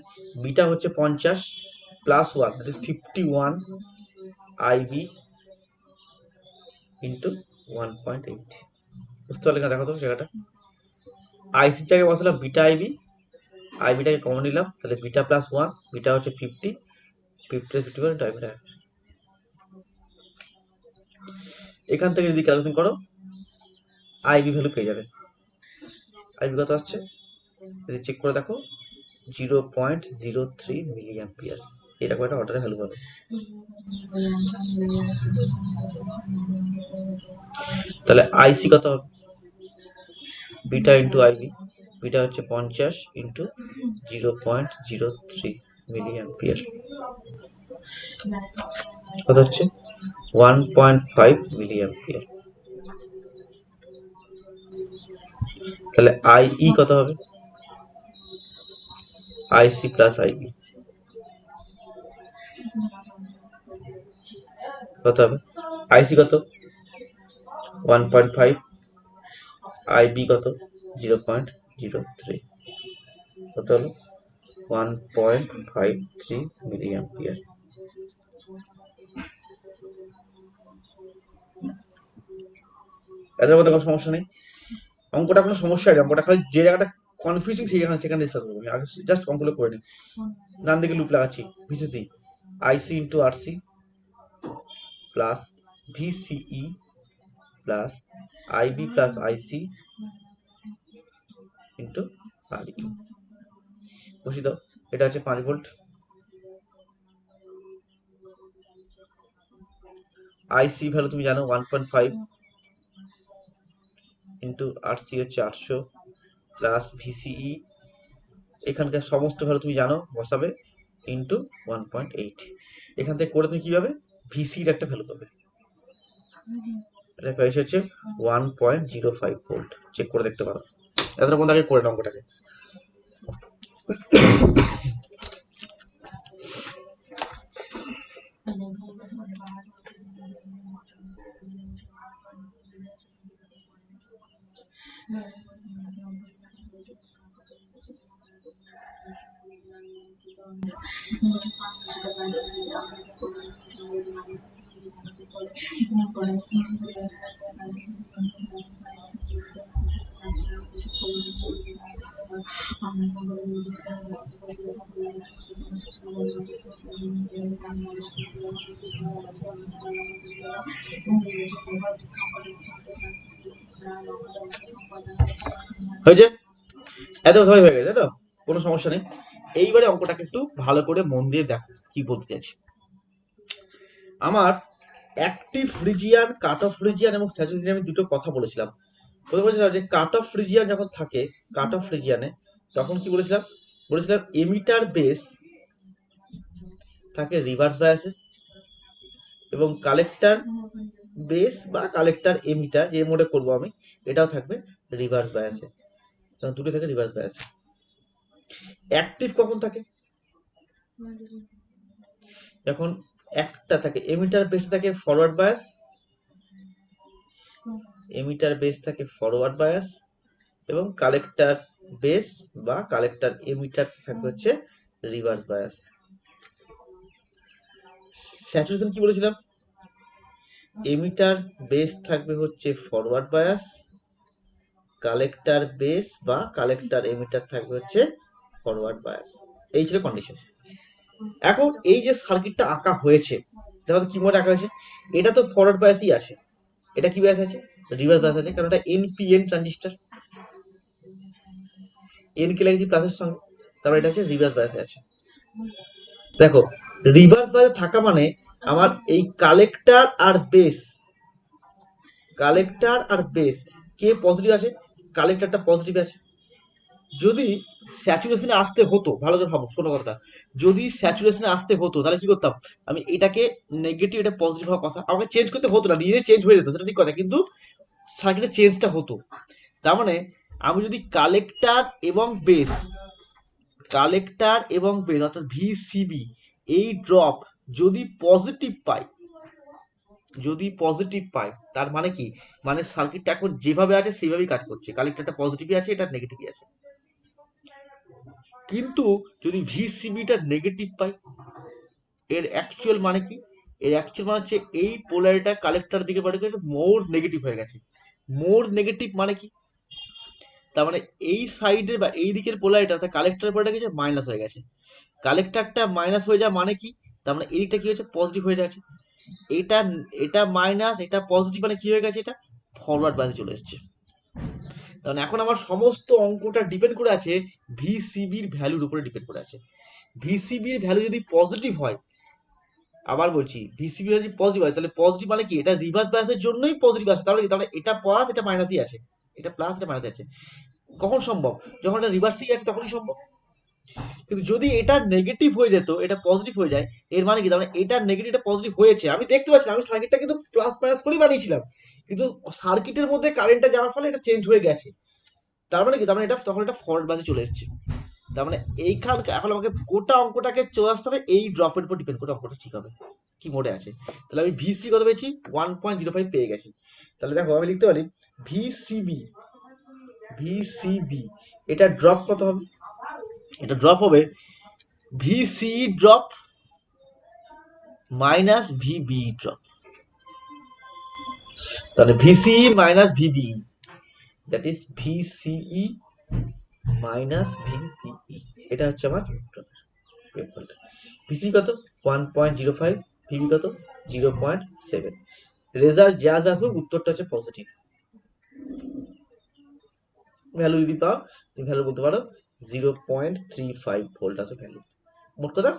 বিটা হচ্ছে 50 plus 1 that is 51 IB into 1.8। বুঝতে পারলে না, দেখো তো জায়গাটা, আইসি জায়গায় বসালাম বিটা আইবি, আইবিটাকে কমন নিলাম, তাহলে বিটা প্লাস 1, বিটা হচ্ছে 50, 50 51 ইন্টু আইবিটা, এখান থেকে যদি ক্যালকুলেশন করো আইবি ভ্যালু পেয়ে যাবে। আইবি কত আসছে যদি চেক করে দেখো, 0.03 মিলি অ্যাম্পিয়ার, এরকম একটা অর্ডারের ভ্যালু পাবে। তাহলে আইসি কত হবে, বিটা ইন্টু আইবি, বিটা হচ্ছে 50 ইন্টু 0.03 মিলি অ্যাম্পিয়ার, কত হচ্ছে 1.5 মিলি অ্যাম্পিয়ার। তাহলে আইই কত হবে, আইসি প্লাস আইবি কত হবে, আইসি কত 1.5, আইবি কত 0.03, কত হলো 1.53 মিলি অ্যাম্পিয়ার। এদের মধ্যে কোনো সমস্যা নেই, অঙ্কটা কোনো সমস্যা নেই, অঙ্কটা খালি যে জায়গাটা কনফিউজিং সেখানে ডিসকাস করবো। আমি আগে জাস্ট অঙ্কগুলো করে নিই। ডান দিকে লুপ লাগাচ্ছি, VCC IC into RC plus VCE plus IB plus IC into RE বসিয়ে দাও। এটা হচ্ছে 5 ভোল্ট, আইসি ভ্যালু তুমি জানো 1.5 ইন্টু আরসি হচ্ছে 800 প্লাস ভিসিই এখানকার সমস্ত ভ্যালু তুমি জানো, বসাবে ইন্টু 1.8। এখান থেকে করে তুমি কি পাবে, ভিসির একটা ভ্যালু পাবে, এটা পেয়েছে হচ্ছে 1.05 ভোল্ট। চেক করে দেখতে পারো। এতটা বন্ধ আগে করে নাও অঙ্কটাকে। হয়েছে, এত সবাই হয়ে গেছে তো, কোনো সমস্যা নেই। এইবারে অঙ্কটাকে একটু ভালো করে মন দিয়ে দেখো কি বলতে চাইছি। আমার active region, cut off region এবং স্যাচুরেশন আমি দুটো কথা বলেছিলাম। প্রথমে বলেছিলাম যে কাট অফ রিজিয়ান যখন থাকে, কাট অফ রিজিয়ানে তখন কি বলেছিলাম, বলেছিলাম এমিটার বেস থাকে রিভার্স বায়াসে এবং কালেক্টর বেস বা কালেক্টর এমিটার যে মোডে করবো আমি, এটাও থাকবে রিভার্স বায়াসে, দুটো থাকে রিভার্স বায়াসে। অ্যাক্টিভ কখন থাকে, যখন একটা থাকে এমিটার বেস থাকে ফরওয়ার্ড বায়াস, এমিটার বেস থাকে ফরওয়ার্ড বায়াস এবং কালেক্টর বেস বা কালেক্টর এমিটার থাকবে হচ্ছে রিভার্স বায়াস। স্যাচুরেশন কি বলেছিলাম, এমিটার বেস থাকবে হচ্ছে ফরওয়ার্ড বায়াস, কালেক্টর বেস বা কালেক্টর এমিটার থাকবে হচ্ছে ফরওয়ার্ড বায়াস। এই ছিল কন্ডিশন। এখন এই যে সার্কিটটা আঁকা হয়েছে, দেখো কি মোড আঁকা হয়েছে, এটা তো ফরওয়ার্ড বায়াসই আছে, এটা কি বায়াস আছে, রিভার্স বায়াস আছে, কারণ এটা এনপিএন ট্রানজিস্টর, এন কে লাগিয়েছি প্লাসের সঙ্গে, তারপর এটা হচ্ছে রিভার্স বায়াসে আছে। দেখো রিভার্স বায়াসে থাকা মানে আমার এই কালেক্টর আর বেস, কালেক্টর আর বেস কে পজিটিভ আছে, কালেক্টরটা পজিটিভ আছে। যদি স্যাচুরেশনে আসতে হতো, ভালো করে ভাবো, শোনো কথাটা, যদি স্যাচুরেশনে আসতে হতো তাহলে কি করতাম, আমি এটাকে নেগেটিভ এটা পজিটিভ হওয়ার কথা, আমাকে চেঞ্জ করতে হতো না, নিজে চেঞ্জ হয়ে যেত, সেটা ঠিক কথা, কিন্তু সার্কিটের চেঞ্জটা হতো। তার মানে আমি যদি কালেক্টর এবং বেস, কালেক্টর এবং বেস অর্থাৎ ভিসিবি এই ড্রপ যদি পজিটিভ পাই, যদি পজিটিভ পাই তার মানে কি, মানে সার্কিটটা এখন যেভাবে আছে সেইভাবেই কাজ করছে, কালেক্টরটা পজিটিভই আছে, এটা নেগেটিভই আছে। কিন্তু যদি ভিসিবিটা নেগেটিভ পাই, এর অ্যাকচুয়াল মানে কি, এর অ্যাকচুয়াল মানে হচ্ছে এই পোলারিটা কালেক্টর দিকে পাঠিয়ে গেছে, মোর নেগেটিভ হয়ে গেছে। মোর নেগেটিভ মানে কি, তার মানে এই সাইডের বা এই দিকের পোলারিটা অর্থাৎ কালেক্টর পোলারিটা গেছে মাইনাস হয়ে গেছে, কালেক্টরটা মাইনাস হয়ে যাওয়া মানে কি, তার মানে এই দিকটা কি হচ্ছে পজিটিভ হয়ে যাচ্ছে, এটা এটা মাইনাস এটা পজিটিভ মানে কি হয়ে গেছে, এটা ফরওয়ার্ড বাসে চলে এসেছে। কারণ এখন আমার সমস্ত অঙ্কটা ডিপেন্ড করে আছে ভিসিবির ভ্যালুর উপরে ডিপেন্ড করে আছে। ভিসিবির ভ্যালু যদি পজিটিভ হয়, আবার বলছি ভিসিবি যদি পজিটিভ হয়, তাহলে পজিটিভ মানে কি, এটা রিভার্স বায়াসের জন্যই পজিটিভ আছে, তাহলে এটা প্লাস এটা মাইনাসই আছে, এটা প্লাস এটা মাইনাস আছে। কখন সম্ভব, যখন এটা রিভার্সই আছে তখনই সম্ভব। কিন্তু যদি এটা নেগেটিভ হয়ে যেত এটা পজিটিভ হয়ে যায়, এর মানে কি, তার মানে এটা নেগেটিভ এটা পজিটিভ হয়েছে, আমি দেখতে পাচ্ছি, আমি সার্কিটটা কিন্তু প্লাস মাইনাস করেই বানিয়েছিলাম, কিন্তু সার্কিটের মধ্যে কারেন্টটা যাওয়ার ফলে এটা চেঞ্জ হয়ে গেছে। তার মানে কি, তার মানে এটা তখন এটা ফরওয়ার্ড বাসে চলে এসেছে। তার মানে এইখান এখন আমাকে গোটা অঙ্কটাকে চলে আসতে হবে এই ড্রপের উপর ডিপেন্ড করে অঙ্কটা ঠিক হবে কি মোডে আছে। তাহলে আমি ভিসি কত পেয়েছি, 1.05 পেয়ে গেছি। তাহলে দেখো আমি লিখতে পারি ভিসিবি, ভিসিবি এটা ড্রপ কত হবে, এটা ড্রপ হবে VC drop minus VB drop. তাহলে VCE minus VBE, that is VCE minus VBE, এটা হচ্ছে আমার যোগফলটা। ভিসি কত 1.05, ভিবি কত 0.7। রেজাল্ট যা যা আসুক উত্তরটা হচ্ছে পজিটিভ। ভ্যালু যদি পাও তুমি ভ্যালু বলতে পারো 0.35 ভোল্ট আছে ভ্যালু। মোট কথা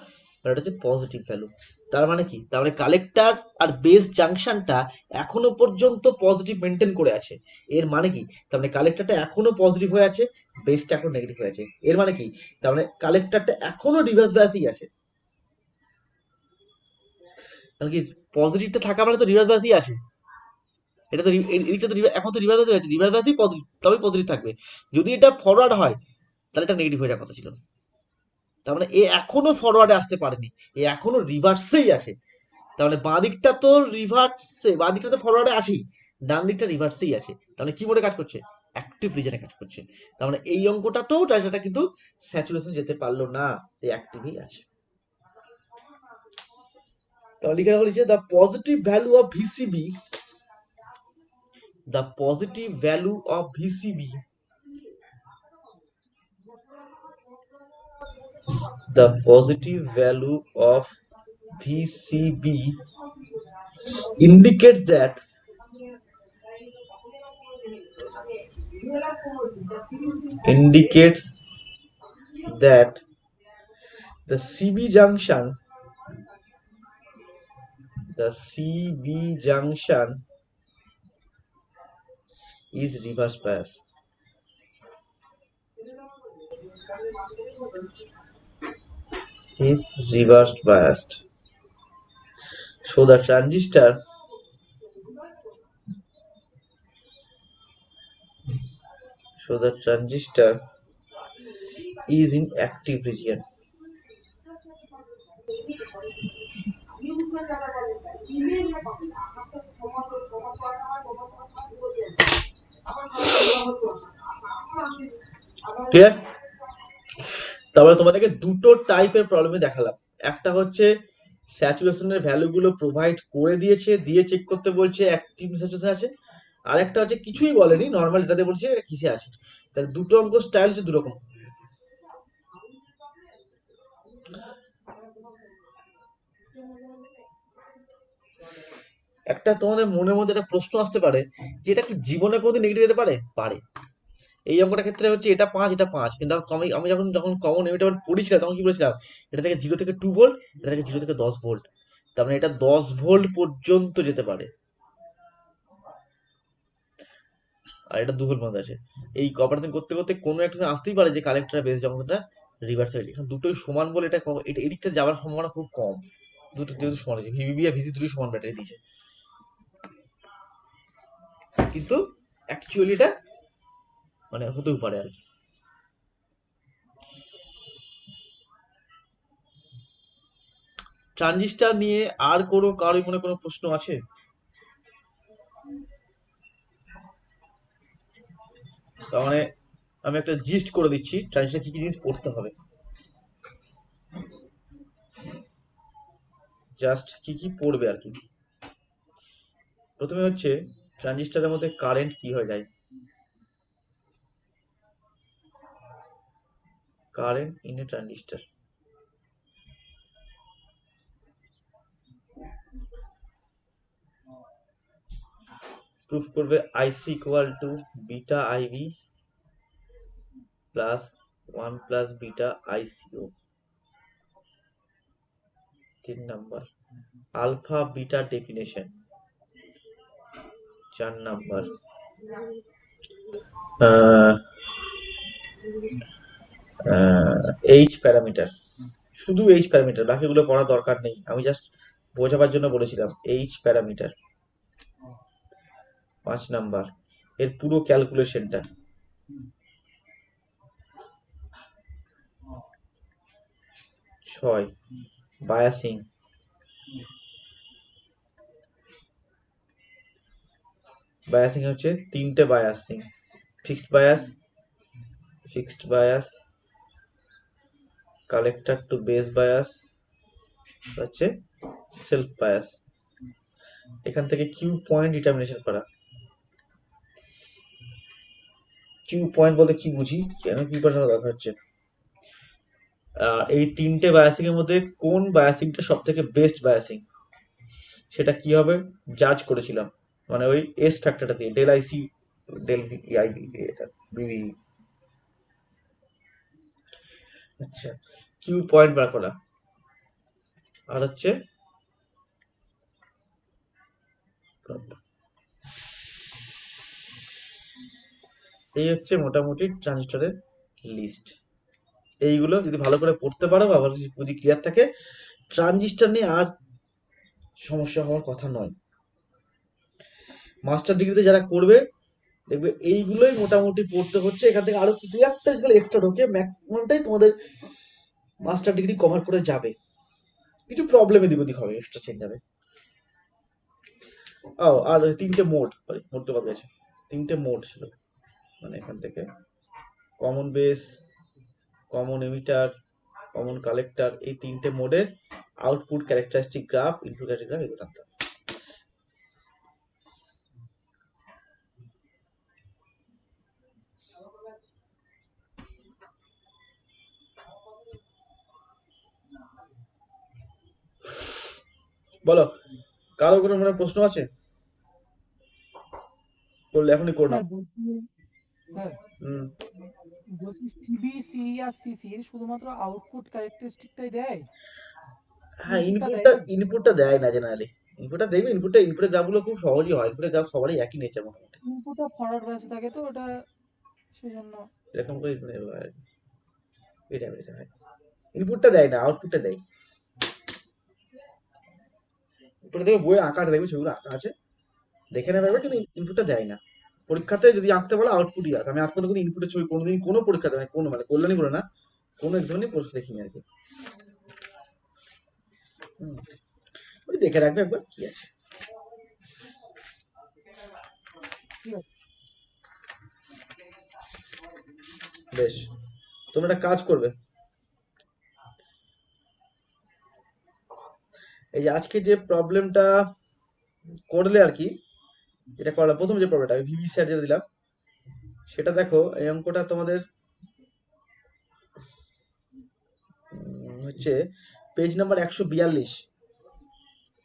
এটা হচ্ছে পজিটিভ ভ্যালু। তার মানে কি, তার মানে কালেক্টর আর বেস জাংশনটা এখনো পর্যন্ত পজিটিভ মেনটেন করে আছে। এর মানে কি, তার মানে কালেক্টরটা এখনো পজিটিভ হয়ে আছে, বেসটা এখন নেগেটিভ হয়ে আছে। এর মানে কি, তার মানে কালেক্টরটা এখনো রিভার্স বায়াসই আছে। তাহলে কি পজিটিভটা থাকা মানে তো রিভার্স বায়াসই আছে। এটা তো এদিকটা তো এখন তো রিভার্স বায়াস আছে, রিভার্স বায়াসই পজিটিভ, তবেই পজিটিভ থাকবে। যদি এটা ফরওয়ার্ড হয় তাহলে এটা নেগেটিভ হয়ে যাওয়ার কথা ছিল। তার মানে এ এখনো ফরওয়ার্ডে আসতে পারেনি, এ এখনো রিভার্সেই আসে। তার মানে বাঁ দিকটা তো রিভার্সে, বাঁ দিকটা তো ফরওয়ার্ডে আসেই, ডান দিকটা রিভার্সেই আছে। তাহলে কি মোডে কাজ করছে, অ্যাক্টিভ রিজনে কাজ করছে। তার মানে এই অঙ্কটাতেও সেটা কিন্তু স্যাচুরেশন যেতে পারলো না, এই অ্যাক্টিভই আছে। তাহলে এখানে বলেছে the positive value of VCB, the positive value of VCB, the positive value of VCB indicates that the CB junction is reverse bias. Is reversed biased. So the transistor is in active region. Clear? তারপরে তোমাদেরকে দুটো টাইপের প্রবলেমে দেখালাম। একটা হচ্ছে স্যাচুরেশনের ভ্যালুগুলো provide করে দিয়েছে, দিয়ে চেক করতে বলছে অ্যাক্টিভ স্যাচুরেশন আছে। আর একটা হচ্ছে কিছুই বলেনি, নর্মাল এটাতে বলছে এটা কিসে আছে। তাহলে দুটো অঙ্ক স্টাইল হচ্ছে দুরকম। একটা তোমাদের মনের মধ্যে একটা প্রশ্ন আসতে পারে যে এটা কি জীবনে কোনোদিন নেগেটিভ যেতে পারে? পারে। এই অঙ্কটার ক্ষেত্রে হচ্ছে এটা 5, এটা 5, কিন্তু আমি যখন যখন কমন এমিটার পড়েছিলাম তখন কি বলেছিলাম, এটা থেকে 0 থেকে 2 ভোল্ট, এটা থেকে 0 থেকে 10 ভোল্ট। তার মানে এটা 10 ভোল্ট পর্যন্ত যেতে পারে, আর এটা 2 ভোল্ট পর্যন্ত আছে। এই কপারেটিং করতে করতে কোনো একটা আসতেই পারে যে কালেক্টর বেস জংশনটা রিভার্স হয়ে যায়। এখন দুটোই সমান বলে এটা এটা এদিকটা যাওয়ার সম্ভাবনা খুব কম। দুটো যেহেতু সমান আছে, ভিভিবি আর ভিসি দুটোই সমান ব্যাটারি দিয়েছে, কিন্তু অ্যাকচুয়ালি এটা মানে হতেও পারে আর কি। ট্রানজিস্টার নিয়ে আর কারোর মনে কোনো প্রশ্ন আছে? তার মানে আমি একটা জিস্ট করে দিচ্ছি ট্রানজিস্টার কি কি জিনিস পড়তে হবে। জাস্ট কি কি পড়বে আর কি। প্রথমে হচ্ছে ট্রানজিস্টারের মধ্যে কারেন্ট কি হয়ে যায়, current in a transistor. Proof করবে IC equal to beta IV plus 1 plus beta ICO. 3 number alpha beta definition. 4 number H parameter. শুধু এইচ প্যারামিটার, বাকিগুলো পড়া দরকার নেই, আমি জাস্ট বোঝাবার জন্য বলেছিলাম এইচ প্যারামিটার। 5 নাম্বার এর পুরো ক্যালকুলেশনটা। 6 বায়াসিং। বায়াসিং হচ্ছে তিনটে biasing, fixed bias, collector to base bias, হচ্ছে সেলফ বায়াস। এখান থেকে কিউ পয়েন্ট ডিটারমিনেশন করা। কিউ পয়েন্ট বলতে কি বুঝি, কেন কি পয়েন্ট দরকার হচ্ছে, এই তিনটে বায়াসিং এর মধ্যে কোন বায়াসিংটা সব থেকে বেস্ট বায়াসিং সেটা কি হবে জাজ করেছিলাম, মানে ওই এস ফ্যাক্টরটা দিয়ে ডেল আইসি ডেল আই এটা বিবি। আচ্ছা, কিউ পয়েন্ট বার করা, আর হচ্ছে এই হচ্ছে মোটামুটি ট্রানজিস্টরের লিস্ট। এইগুলো যদি ভালো করে পড়তে পারো বা ভালো যদি ক্লিয়ার থাকে, ট্রানজিস্টর নিয়ে আর সমস্যা হওয়ার কথা নয়। মাস্টার ডিগ্রিতে যারা করবে দেখবে এইগুলোই মোটামুটি পড়তে হচ্ছে, এখান থেকে আরো দু একটা যেগুলো এক্সট্রা ঢোকে ম্যাক্সিমামটাই তোমাদের মাস্টার ডিগ্রি কভার করে যাবে। কিছু প্রবলেম এদিক ওদিক হবে, এক্সট্রা চেঞ্জ যাবে। ও আর তিনটে মোড, মোড তো বাদ গেছে, তিনটে মোড ছিল, মানে এখান থেকে common base, common emitter, common collector, এই তিনটে মোডের output characteristic graph, input characteristic graph এগুলো আনতে হবে। বলো, কারো কোনো মনে প্রশ্ন আছে? করলে এখনই করে নাও। স্যার বলছি, স্যার হুম। বলছি সিবি, সিই আর সিসির শুধুমাত্র আউটপুট ক্যারেক্টারিস্টিকটাই দেয়, হ্যাঁ, ইনপুটটা দেয় ইনপুটটা না? ইনপুটটা দেয় না জেনারেলি। ইনপুটটা দেখবে, ইনপুটের গ্রাফগুলো খুব সহজই হয়, ইনপুটের গ্রাফ সবারই একই নেচার মোটামুটি। ইনপুটটা ফরওয়ার্ড বায়াসে থাকে তো ওটা, সেই জন্য। এরকম করে এটা হয়, ইনপুটটা দেয় না, আউটপুটটা দেয়। ইনপুটটা দেখবে বইয়ে আঁকা দেখবে, সেগুলো আঁকা আছে, দেখে নেবে, কিন্তু ইনপুটটা দেয় না। পরীক্ষাতে যদি আঁকতে বলো আউটপুটই আঁক। আমি আজ পর্যন্ত কোনো ইনপুটের ছবি কোনোদিন কোনো পরীক্ষাতে, মানে কোনো, মানে কল্যাণী বলে না, কোনো এক্সামে প্রশ্ন দেখিনি আর কি। হুম, ওই দেখে রাখবে একবার, কি আছে। ঠিক আছে বেশ, তোমরা একটা কাজ করবে, এই যে আজকে যে প্রবলেমটা করলে আর কি, যেটা করলাম প্রথম যে প্রবলেমটা আমি ভিভি স্যার যেটা দিলাম, সেটা দেখো, এই অঙ্কটা তোমাদের হচ্ছে page number 142,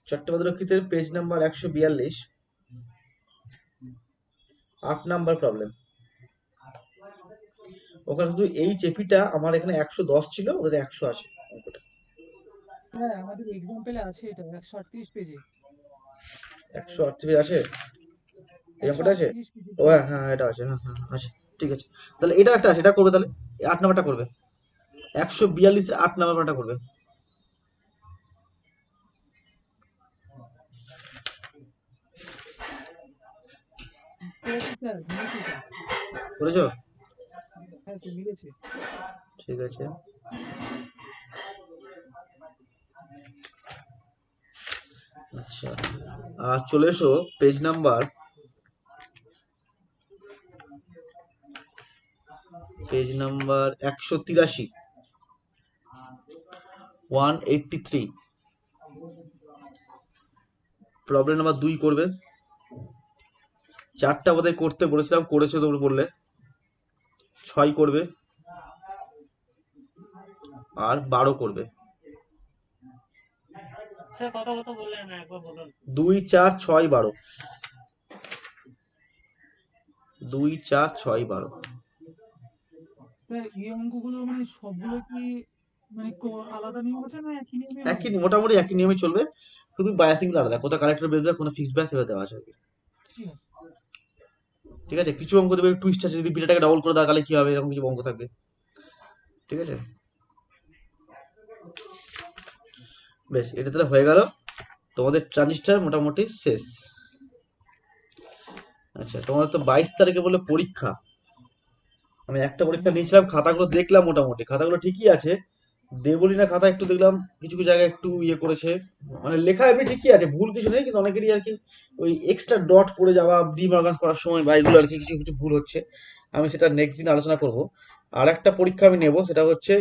Chattopadhyay page number 142, 8 number problem. ওখানে শুধু এই চেপিটা আমার এখানে 110 ছিল, ওদের 100 আছে অঙ্কটা। স্যার, আমাদের এক্সাম্পলে আছে এটা 138 পেজে, 138 আছে, এই অঙ্কটা আছে। 138 পেজে ও দেওয়া হ্যাঁ আছে। হ্যাঁ, এটা আছে, হ্যাঁ হ্যাঁ আছে, ঠিক আছে। তাহলে এটা একটা আছে, এটা করবে তাহলে, 8 নাম্বারটা করবে, 142 8 নাম্বারটা করবে। করেছি স্যার, মিলেছে স্যার। করেছো? হ্যাঁ স্যার, মিলেছে। ঠিক আছে। আচ্ছা, আর চলে এসো পেজ নাম্বার 183, 183, প্রবলেম নাম্বার 2 করবে। 4টা বোধহয় করতে বলেছিলাম, করেছো তোমরা বললে, 6 করবে, আর 12 করবে। স্যার কত কত বললেন না, একবার বলুন। 2 4 6 12, 2 4 6 12। স্যার এই অঙ্কগুলো মানে সবগুলো কি মানে আলাদা নিয়ম আছে না একই নিয়মে হবে? একই, মোটামুটি একই নিয়মে চলবে, শুধু বায়াসিং গুলো আলাদা, কোথাও কালেক্টর বেস দেওয়া, কোনো ফিক্সড বায়াস এভাবে দেওয়া আছে আর কি। ঠিক আছে। ঠিক আছে, কিছু অঙ্ক দেবে টুইস্ট আছে, যদি বিটাটাকে ডবল করে দাও তাহলে কি হবে, এরকম কিছু অঙ্ক থাকবে। ঠিক আছে, বেশ, এটা তাহলে হয়ে গেল তোমাদের ট্রানজিস্টর মোটামুটি শেষ। আচ্ছা, তোমাদের তো 22 তারিখে বলে পরীক্ষা। আমি একটা পরীক্ষা নিয়েছিলাম, খাতাগুলো দেখলাম, মোটামুটি খাতাগুলো ঠিকই আছে। দেবলীনা খাতা একটু দেখলাম কিছু কিছু জায়গায় একটু ইয়ে করেছে, মানে লেখা এমনি ঠিকই আছে, ভুল কিছু নেই, কিন্তু অনেকেরই আর কি ওই এক্সট্রা ডট পড়ে যাওয়া, ডিমার্গাস করার সময় বা এগুলো আর কি কিছু কিছু ভুল হচ্ছে। আমি সেটা নেক্সট দিন আলোচনা করব। আর একটা পরীক্ষা আমি নেব, সেটা হচ্ছে